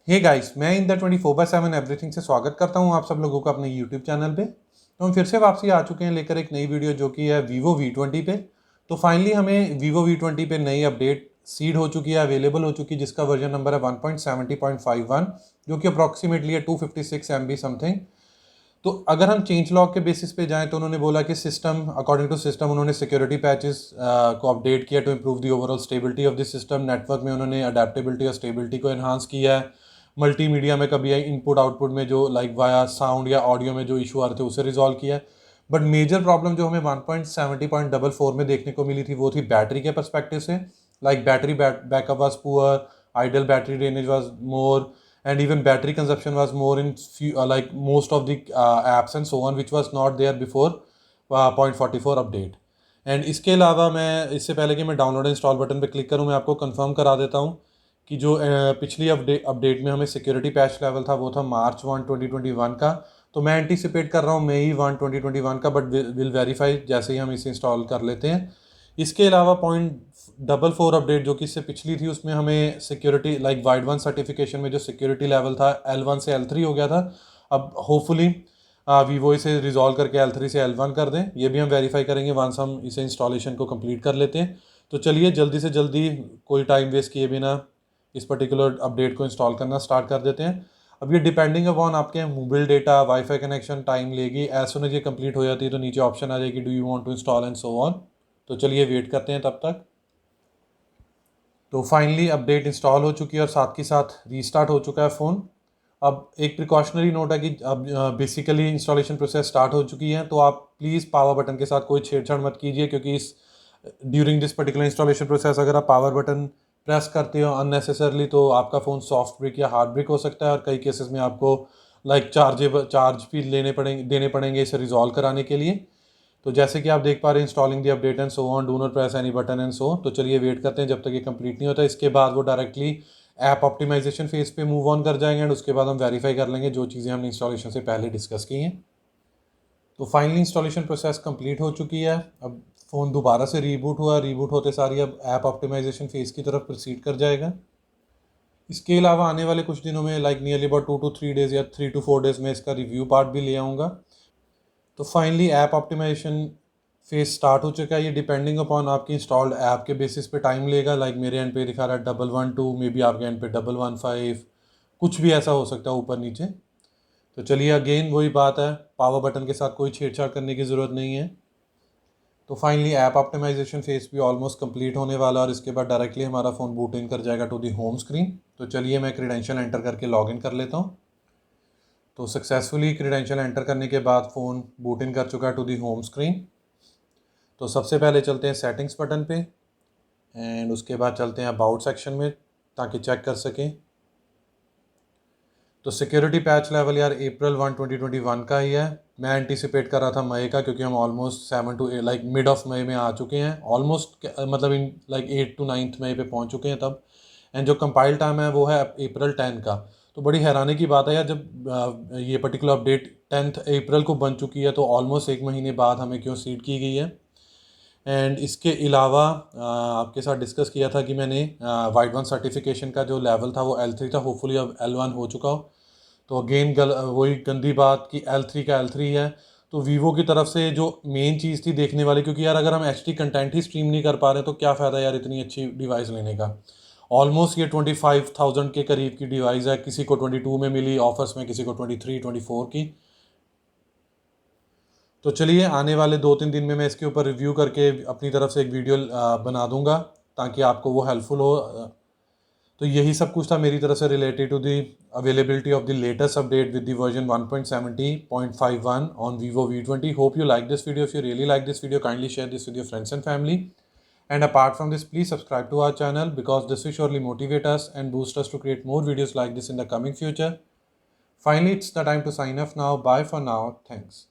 Hey guys, मैं in the 24/7 everything से स्वागत करता हूं आप सब लोगों का अपने यूट्यूब चैनल पे। तो हम फिर से वापसी आ चुके हैं लेकर एक नई वीडियो जो कि है Vivo V20 पे। तो फाइनली हमें Vivo V20 पे नई अपडेट सीड हो चुकी है, अवेलेबल हो चुकी है, जिसका वर्जन नंबर है 1.70.51, जो कि अप्रॉक्सीमेटली है 256 MB समथिंग। तो अगर हम चेंज लॉग के बेसिस पे जाएं तो उन्होंने बोला कि सिस्टम अकॉर्डिंग टू सिस्टम उन्होंने सिक्योरिटी पैचेस को अपडेट किया to improve the overall stability of the system. Network में उन्होंने अडेप्टेबिलिटी और स्टेबिलिटी को एनहांस किया है। मल्टीमीडिया में कभी इनपुट आउटपुट में जो लाइक वाया साउंड या ऑडियो में जो इशू आ रहे थे उसे रिजॉल्व किया है। बट मेजर प्रॉब्लम जो हमें 1.70.44 में देखने को मिली थी वो थी बैटरी के परस्पेक्टिव से। Like battery backup was poor, idle battery drainage was more, and even battery consumption was more in like most of the apps and so on, which was not there before 0.44 update. And इसके अलावा मैं इससे पहले कि मैं download install button पे click करूं, मैं आपको कंफर्म करा देता हूं कि जो पिछली अपडेट में हमें सिक्योरिटी पैच लेवल था वो था March 1 2021 का। तो मैं एंटीसिपेट कर रहा हूँ May 1 2021 का, बट विल वेरीफाई जैसे ही हम इसे इंस्टॉल कर लेते हैं। इसके अलावा 0.44 अपडेट जो कि इससे पिछली थी उसमें हमें security like wide one certification में जो सिक्योरिटी लेवल था L1 से L3 हो गया था। अब होपफुली वीवो इसे रिजॉल्व करके L3 से L1 कर दें, ये भी हम वेरीफाई करेंगे वंस हम इसे इंस्टॉलेशन को कंप्लीट कर लेते हैं। तो चलिए जल्दी से जल्दी कोई टाइम वेस्ट किए बिना इस पर्टिकुलर अपडेट को इंस्टॉल करना स्टार्ट कर देते हैं। अब ये डिपेंडिंग अपॉन आपके mobile data wifi connection time लेगी। एज सुन एज ये कंप्लीट हो जाती है तो नीचे ऑप्शन आ जाएगी do you want to install and so on. तो चलिए वेट करते हैं तब तक। तो फाइनली अपडेट इंस्टॉल हो चुकी है और साथ के साथ रीस्टार्ट हो चुका है फ़ोन। अब एक प्रिकॉशनरी नोट है कि अब बेसिकली इंस्टॉलेशन प्रोसेस स्टार्ट हो चुकी है, तो आप प्लीज़ पावर बटन के साथ कोई छेड़छाड़ मत कीजिए, क्योंकि इस during this particular installation process अगर आप पावर बटन प्रेस करते हो अननेसेसरली तो आपका फ़ोन सॉफ्ट ब्रिक या हार्ड ब्रिक हो सकता है, और कई केसेस में आपको लाइक चार्ज भी देने पड़ेंगे इसे रिजॉल्व कराने के लिए। तो जैसे कि आप देख पा रहे हैं installing the update and so on, do not press any button and so. तो चलिए वेट करते हैं जब तक ये कंप्लीट नहीं होता। इसके बाद वो डायरेक्टली ऐप ऑप्टिमाइजेशन फेज पे मूव ऑन कर जाएंगे एंड उसके बाद हम वेरीफाई कर लेंगे जो चीज़ें हमने इंस्टॉलेशन से पहले डिस्कस की हैं। तो फाइनली इंस्टॉलेशन प्रोसेस कंप्लीट हो चुकी है। अब फ़ोन दोबारा से रीबूट हुआ, रीबूट होते सारी अब ऐप ऑप्टिमाइजेशन फेज की तरफ प्रोसीड कर जाएगा। इसके अलावा आने वाले कुछ दिनों में like nearly about 2 to 3 days या 3 to 4 डेज़ में इसका रिव्यू पार्ट भी ले आऊँगा। तो finally app optimisation phase start हो चुका है। ये डिपेंडिंग अपॉन आपकी इंस्टॉल्ड ऐप के बेसिस पे टाइम लेगा। लाइक मेरे एंड पे दिखा रहा है 112, मे बी आपके एंड पे 115, कुछ भी ऐसा हो सकता है ऊपर नीचे। तो चलिए अगेन वही बात है, पावर बटन के साथ कोई छेड़छाड़ करने की ज़रूरत नहीं है। तो फाइनली ऐप ऑप्टिमाइजेशन फेज भी ऑलमोस्ट कंप्लीट होने वाला, और इसके बाद डायरेक्टली हमारा फ़ोन बूट इन कर जाएगा टू दी होम स्क्रीन। तो चलिए मैं क्रेडेंशियल एंटर करके लॉग इन कर लेता हूँ। तो सक्सेसफुली क्रेडेंशियल एंटर करने के बाद फ़ोन बूट इन कर चुका है टू दी होम स्क्रीन। तो सबसे पहले चलते हैं सेटिंग्स बटन पे एंड उसके बाद चलते हैं अबाउट सेक्शन में ताकि चेक कर सकें। तो सिक्योरिटी पैच लेवल यार April 1 2021 का ही है। मैं एंटीसिपेट कर रहा था मई का, क्योंकि हम almost 7 to 8 like mid of मई में आ चुके हैं, ऑलमोस्ट मतलब इन लाइक 8 to 9 मई पे पहुंच चुके हैं तब। एंड जो कंपाइल टाइम है वो है April 10 का। तो बड़ी हैरानी की बात है यार, जब ये पर्टिकुलर अपडेट 10 अप्रैल को बन चुकी है तो ऑलमोस्ट एक महीने बाद हमें क्यों सीड की गई है। एंड इसके अलावा आपके साथ डिस्कस किया था कि मैंने वाइड वन सर्टिफिकेशन का जो लेवल था वो L3 था, होपफुली अब L1 हो चुका हो। तो अगेन वही गंदी बात कि L3 का L3 है। तो वीवो की तरफ से जो मेन चीज़ थी देखने वाली, क्योंकि यार अगर हम HD कंटेंट ही स्ट्रीम नहीं कर पा रहे तो क्या फ़ायदा यार इतनी अच्छी डिवाइस लेने का। ऑलमोस्ट ये 25,000 के करीब की डिवाइस है, किसी को 22 में मिली ऑफर्स में, किसी को 23 24 की। तो चलिए आने वाले 2-3 दिन में मैं इसके ऊपर रिव्यू करके अपनी तरफ से एक वीडियो बना दूंगा ताकि आपको वो हेल्पफुल हो। तो यही सब कुछ था मेरी तरफ से related to the availability of the latest update with the version 1.70.51 on Vivo V20. Hope you like this video. If you really like this video, kindly share this with your friends and family. And apart from this, please subscribe to our channel because this will surely motivate us and boost us to create more videos like this in the coming future. Finally, it's the time to sign off now. Bye for now. Thanks.